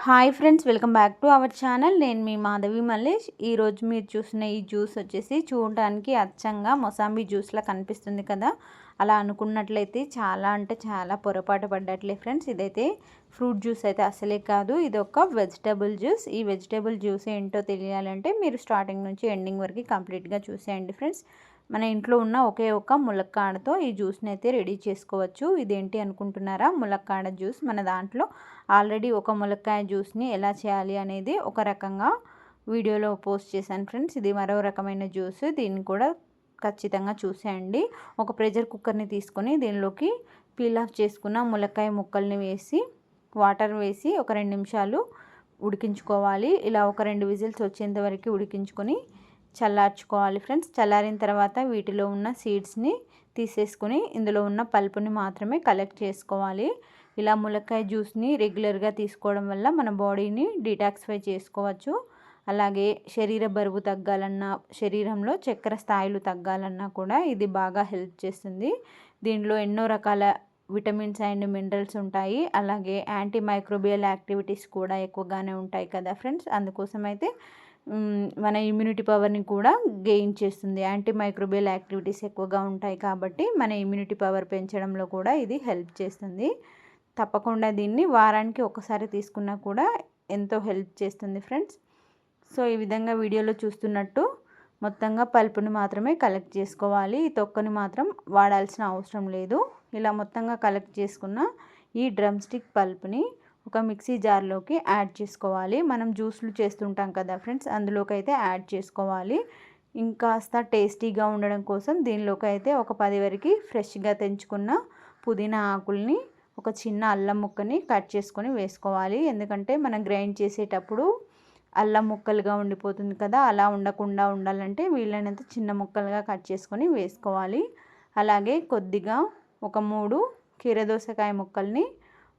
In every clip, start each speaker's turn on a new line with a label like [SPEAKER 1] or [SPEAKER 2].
[SPEAKER 1] Hi friends, welcome back to our channel. నేను మీ మాధవి మల్లేష్. ఈరోజు మీరు చూసిన ఈ జ్యూస్ వచ్చేసి చూడడానికి అచ్చంగా మొసాంబీ జ్యూస్లా కనిపిస్తుంది కదా. అలా అనుకున్నట్లయితే చాలా అంటే చాలా పొరపాటు పడ్డట్లే ఫ్రెండ్స్. ఇదైతే ఫ్రూట్ జ్యూస్ అయితే అసలే కాదు, ఇది ఒక వెజిటబుల్ జ్యూస్. ఈ వెజిటబుల్ జ్యూస్ ఏంటో తెలియాలంటే మీరు స్టార్టింగ్ నుంచి ఎండింగ్ వరకు కంప్లీట్గా చూసేయండి ఫ్రెండ్స్. మన ఇంట్లో ఉన్న ఒకే ఒక ములక్కాడతో ఈ జ్యూస్ని అయితే రెడీ చేసుకోవచ్చు. ఇదేంటి అనుకుంటున్నారా? ములక్కాడ జ్యూస్. మన దాంట్లో ఆల్రెడీ ఒక ములక్కాయ జ్యూస్ని ఎలా చేయాలి అనేది ఒక రకంగా వీడియోలో పోస్ట్ చేశాను ఫ్రెండ్స్. ఇది మరో రకమైన జ్యూస్, దీన్ని కూడా ఖచ్చితంగా చూసేయండి. ఒక ప్రెషర్ కుక్కర్ని తీసుకొని దీనిలోకి పీల్ ఆఫ్ చేసుకున్న ములక్కాయ ముక్కల్ని వేసి వాటర్ వేసి ఒక 2 నిమిషాలు ఉడికించుకోవాలి. ఇలా ఒక 2 విజిల్స్ వచ్చేంత వరకు ఉడికించుకొని చల్లార్చుకోవాలి ఫ్రెండ్స్. చల్లారిన తర్వాత వీటిలో ఉన్న సీడ్స్ని తీసేసుకొని ఇందులో ఉన్న పల్పుని మాత్రమే కలెక్ట్ చేసుకోవాలి. ఇలా ములక్కాయ జ్యూస్ని రెగ్యులర్గా తీసుకోవడం వల్ల మన బాడీని డీటాక్సిఫై చేసుకోవచ్చు. అలాగే శరీర బరువు తగ్గాలన్నా, శరీరంలో చక్కెర స్థాయిలు తగ్గాలన్నా కూడా ఇది బాగా హెల్ప్ చేస్తుంది. దీనిలో ఎన్నో రకాల విటమిన్స్ అండ్ మినరల్స్ ఉంటాయి. అలాగే యాంటీ మైక్రోబియల్ యాక్టివిటీస్ కూడా ఎక్కువగానే ఉంటాయి కదా ఫ్రెండ్స్. అందుకోసం అయితే మన ఇమ్యూనిటీ పవర్ని కూడా గెయిన్ చేస్తుంది. యాంటీ మైక్రోబియల్ యాక్టివిటీస్ ఎక్కువగా ఉంటాయి కాబట్టి మన ఇమ్యూనిటీ పవర్ పెంచడంలో కూడా ఇది హెల్ప్ చేస్తుంది. తప్పకుండా దీన్ని వారానికి ఒకసారి తీసుకున్నా కూడా ఎంతో హెల్ప్ చేస్తుంది ఫ్రెండ్స్. సో ఈ విధంగా వీడియోలో చూస్తున్నట్టు మొత్తంగా పల్పుని మాత్రమే కలెక్ట్ చేసుకోవాలి. ఈ తొక్కని మాత్రం వాడాల్సిన అవసరం లేదు. ఇలా మొత్తంగా కలెక్ట్ చేసుకున్న ఈ డ్రమ్ స్టిక్ పల్ప్ని ఒక మిక్సీ జార్లోకి యాడ్ చేసుకోవాలి. మనం జ్యూస్లు చేస్తుంటాం కదా ఫ్రెండ్స్, అందులోకి అయితే యాడ్ చేసుకోవాలి. ఇంకాస్త టేస్టీగా ఉండడం కోసం దీనిలోకి అయితే ఒక 10 వరకు ఫ్రెష్గా తెంచుకున్న పుదీనా ఆకుల్ని, ఒక చిన్న అల్లం ముక్కని కట్ చేసుకొని వేసుకోవాలి. ఎందుకంటే మనం గ్రైండ్ చేసేటప్పుడు అల్లం ముక్కలుగా ఉండిపోతుంది కదా, అలా ఉండకుండా ఉండాలంటే వీలైనంత చిన్న ముక్కలుగా కట్ చేసుకొని వేసుకోవాలి. అలాగే కొద్దిగా ఒక 3 కీరదోసకాయ ముక్కల్ని,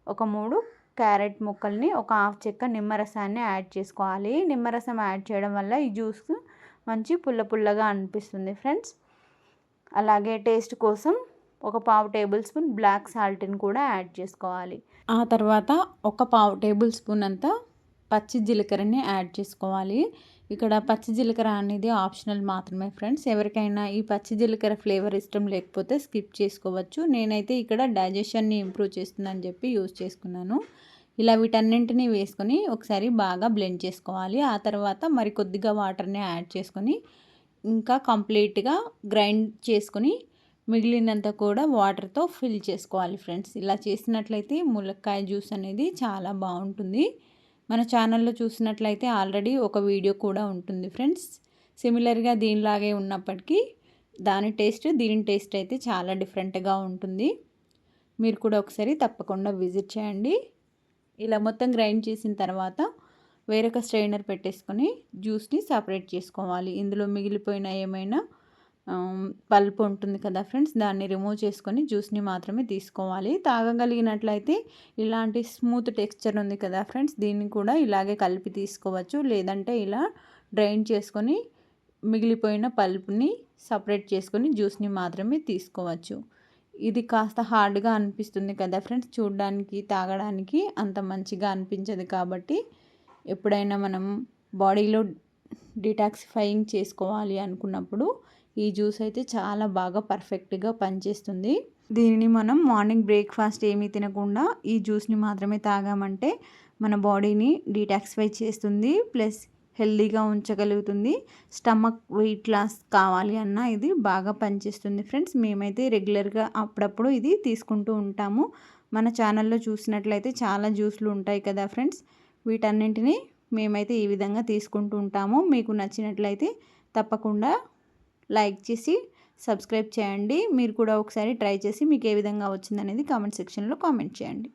[SPEAKER 1] ఒక 3 క్యారెట్ ముక్కల్ని, ఒక హాఫ్ చెక్క నిమ్మరసాన్ని యాడ్ చేసుకోవాలి. నిమ్మరసం యాడ్ చేయడం వల్ల ఈ జ్యూస్ మంచి పుల్ల పుల్లగా అనిపిస్తుంది ఫ్రెండ్స్. అలాగే టేస్ట్ కోసం ఒక 1/2 టేబుల్ స్పూన్ బ్లాక్ సాల్ట్ని కూడా యాడ్ చేసుకోవాలి. ఆ తర్వాత ఒక 1/2 టేబుల్ స్పూన్ అంతా పచ్చి జీలకర్రని యాడ్ చేసుకోవాలి. ఇక్కడ పచ్చి జీలకర్ర అనేది ఆప్షనల్ మాత్రమే ఫ్రెండ్స్. ఎవరికైనా ఈ పచ్చి జీలకర్ర ఫ్లేవర్ ఇష్టం లేకపోతే స్కిప్ చేసుకోవచ్చు. నేనైతే ఇక్కడ డైజెషన్ని ఇంప్రూవ్ చేస్తుందని చెప్పి యూజ్ చేసుకున్నాను. ఇలా వీటన్నింటినీ వేసుకొని ఒకసారి బాగా బ్లెండ్ చేసుకోవాలి. ఆ తర్వాత మరి కొద్దిగా వాటర్ని యాడ్ చేసుకొని ఇంకా కంప్లీట్గా గ్రైండ్ చేసుకొని మిగిలినంత కూడా వాటర్తో ఫిల్ చేసుకోవాలి ఫ్రెండ్స్. ఇలా చేసినట్లయితే ములక్కాయ జ్యూస్ అనేది చాలా బాగుంటుంది. మన ఛానల్లో చూసినట్లయితే ఆల్రెడీ ఒక వీడియో కూడా ఉంటుంది ఫ్రెండ్స్. సిమిలర్గా దీనిలాగే ఉన్నప్పటికీ దాని టేస్ట్ దీని టేస్ట్ అయితే చాలా డిఫరెంట్గా ఉంటుంది. మీరు కూడా ఒకసారి తప్పకుండా విజిట్ చేయండి. ఇలా మొత్తం గ్రైండ్ చేసిన తర్వాత వేరొక స్ట్రైనర్ పెట్టేసుకొని జ్యూస్ని సపరేట్ చేసుకోవాలి. ఇందులో మిగిలిపోయిన ఏమైనా పల్ప్ ఉంటుంది కదా ఫ్రెండ్స్, దాన్ని రిమూవ్ చేసుకొని జ్యూస్ని మాత్రమే తీసుకోవాలి. తాగగలిగినట్లయితే ఇలాంటి స్మూత్ టెక్స్చర్ ఉంది కదా ఫ్రెండ్స్, దీన్ని కూడా ఇలాగే కలిపి తీసుకోవచ్చు. లేదంటే ఇలా డ్రైన్ చేసుకొని మిగిలిపోయిన పల్ప్ని సపరేట్ చేసుకొని జ్యూస్ని మాత్రమే తీసుకోవచ్చు. ఇది కాస్త హార్డ్గా అనిపిస్తుంది కదా ఫ్రెండ్స్, చూడడానికి తాగడానికి అంత మంచిగా అనిపించదు. కాబట్టి ఎప్పుడైనా మనం బాడీలో డీటాక్సిఫైయింగ్ చేసుకోవాలి అనుకున్నప్పుడు ఈ జ్యూస్ అయితే చాలా బాగా పర్ఫెక్ట్గా పనిచేస్తుంది. దీనిని మనం మార్నింగ్ బ్రేక్ఫాస్ట్ ఏమీ తినకుండా ఈ జ్యూస్ని మాత్రమే తాగామంటే మన బాడీని డీటాక్సిఫై చేస్తుంది, ప్లస్ హెల్దీగా ఉంచగలుగుతుంది. స్టమక్ వెయిట్ లాస్ కావాలి అన్నా ఇది బాగా పనిచేస్తుంది ఫ్రెండ్స్. మేమైతే రెగ్యులర్గా అప్పుడప్పుడు ఇది తీసుకుంటూ ఉంటాము. మన ఛానల్లో చూసినట్లయితే చాలా జ్యూస్లు ఉంటాయి కదా ఫ్రెండ్స్, వీటన్నింటినీ మేమైతే ఈ విధంగా తీసుకుంటూ ఉంటాము. మీకు నచ్చినట్లయితే తప్పకుండా లైక్ చేసి సబ్స్క్రైబ్ చేయండి. మీరు కూడా ఒకసారి ట్రై చేసి మీకు ఏ విధంగా వచ్చిందనేది కామెంట్ సెక్షన్లో కామెంట్ చేయండి.